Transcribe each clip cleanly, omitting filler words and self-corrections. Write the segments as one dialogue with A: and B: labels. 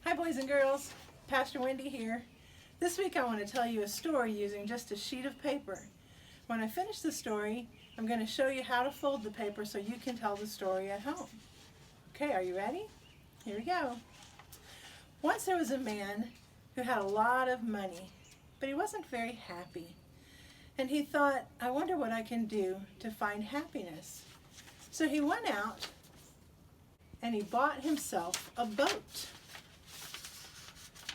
A: Hi boys and girls, Pastor Wendy here. This week I want to tell you a story using just a sheet of paper. When I finish the story, I'm going to show you how to fold the paper so you can tell the story at home. Okay, are you ready? Here we go. Once there was a man who had a lot of money, but he wasn't very happy. And he thought, I wonder what I can do to find happiness. So he went out and he bought himself a boat.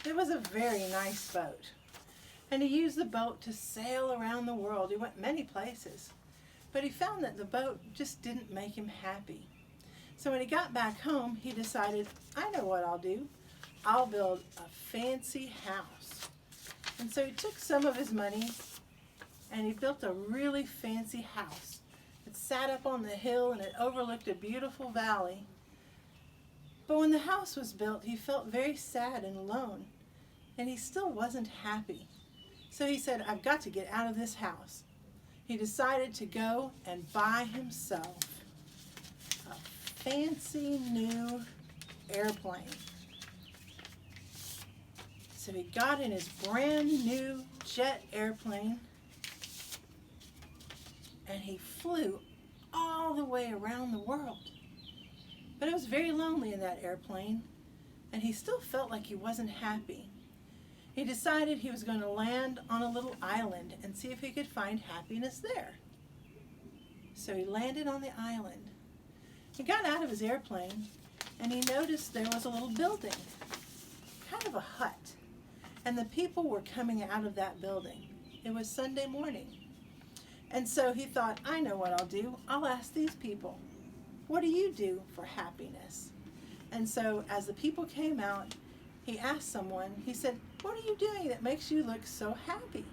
A: It was a very nice boat. And he used the boat to sail around the world. He went many places. But he found that the boat just didn't make him happy. So when he got back home, he decided, I know what I'll do. I'll build a fancy house. And so he took some of his money and he built a really fancy house. It sat up on the hill and it overlooked a beautiful valley. But when the house was built, he felt very sad and alone, and he still wasn't happy. So he said, I've got to get out of this house. He decided to go and buy himself a fancy new airplane. So he got in his brand new jet airplane and he flew all the way around the world. But it was very lonely in that airplane, and he still felt like he wasn't happy. He decided he was going to land on a little island and see if he could find happiness there. So he landed on the island. He got out of his airplane, and he noticed there was a little building, kind of a hut, and the people were coming out of that building. It was Sunday morning. And so he thought, I know what I'll do. I'll ask these people, what do you do for happiness? And so as the people came out, he asked someone, he said, what are you doing that makes you look so happy?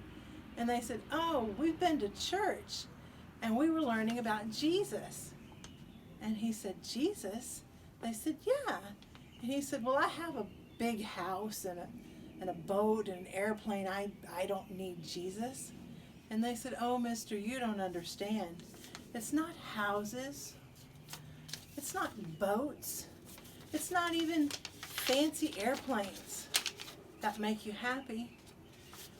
A: And they said, oh, we've been to church and we were learning about Jesus. And he said, Jesus? They said, yeah. And he said, well, I have a big house and a boat and an airplane. I don't need Jesus. And they said, oh, mister, you don't understand. It's not houses. It's not boats. It's not even fancy airplanes that make you happy.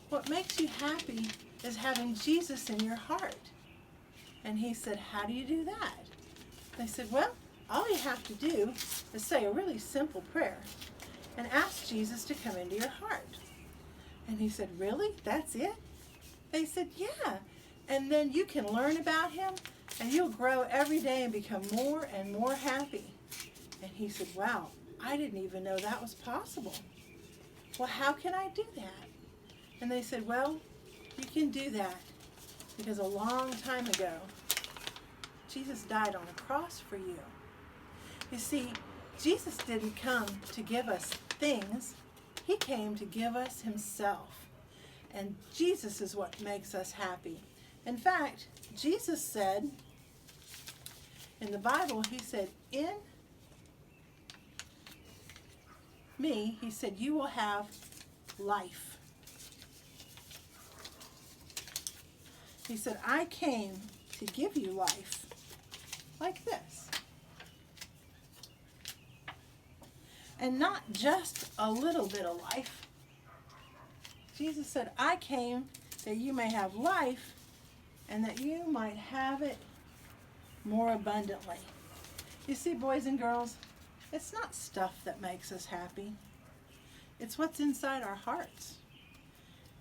A: What makes you happy is having Jesus in your heart. And he said, how do you do that? They said, well, all you have to do is say a really simple prayer and ask Jesus to come into your heart. And he said, really? That's it? They said, yeah. And then you can learn about him and you'll grow every day and become more and more happy. And he said, wow, I didn't even know that was possible. Well, how can I do that? And they said, well, you can do that because a long time ago, Jesus died on a cross for you. You see, Jesus didn't come to give us things. He came to give us himself. And Jesus is what makes us happy. In fact, Jesus said, in the Bible, he said, in me, he said, you will have life. He said, I came to give you life like this. And not just a little bit of life. Jesus said, I came that you may have life and that you might have it more abundantly. You see, boys and girls, it's not stuff that makes us happy. It's what's inside our hearts.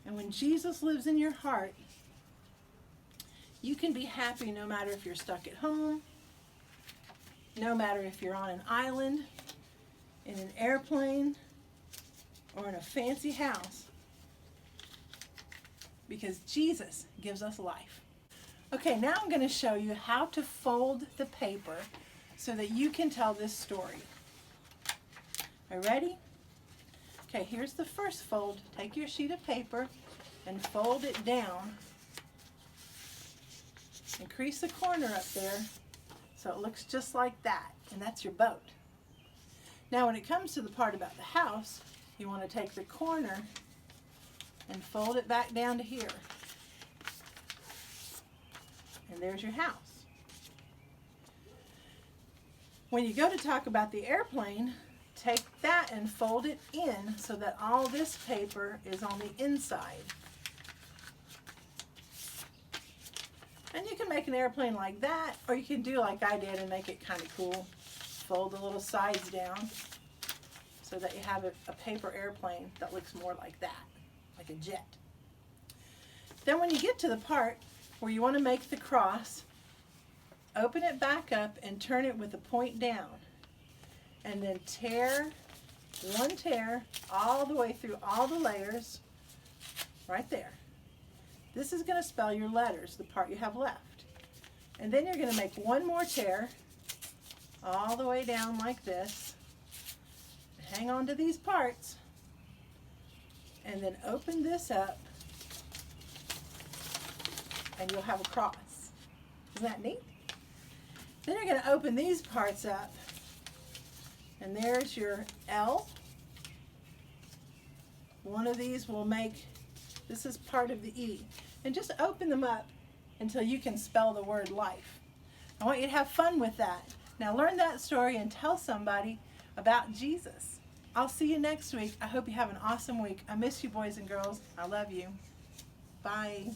A: And when Jesus lives in your heart, you can be happy no matter if you're stuck at home, no matter if you're on an island, in an airplane, or in a fancy house. Because Jesus gives us life. Okay, now I'm going to show you how to fold the paper so that you can tell this story. Are you ready? Okay, here's the first fold. Take your sheet of paper and fold it down. Increase the corner up there so it looks just like that, and that's your boat. Now when it comes to the part about the house, you want to take the corner and fold it back down to here. And there's your house. When you go to talk about the airplane, take that that and fold it in so that all this paper is on the inside. And you can make an airplane like that, or you can do like I did and make it kind of cool. Fold the little sides down so that you have a paper airplane that looks more like that, like a jet. Then when you get to the part where you want to make the cross, open it back up and turn it with the point down. And then one tear all the way through all the layers right there. This is going to spell your letters, the part you have left. And then you're going to make one more tear all the way down like this. Hang on to these parts. And then open this up. And you'll have a cross. Isn't that neat? Then you're going to open these parts up. And there's your L. One of these will make, this is part of the E. And just open them up until you can spell the word life. I want you to have fun with that. Now learn that story and tell somebody about Jesus. I'll see you next week. I hope you have an awesome week. I miss you, boys and girls. I love you. Bye.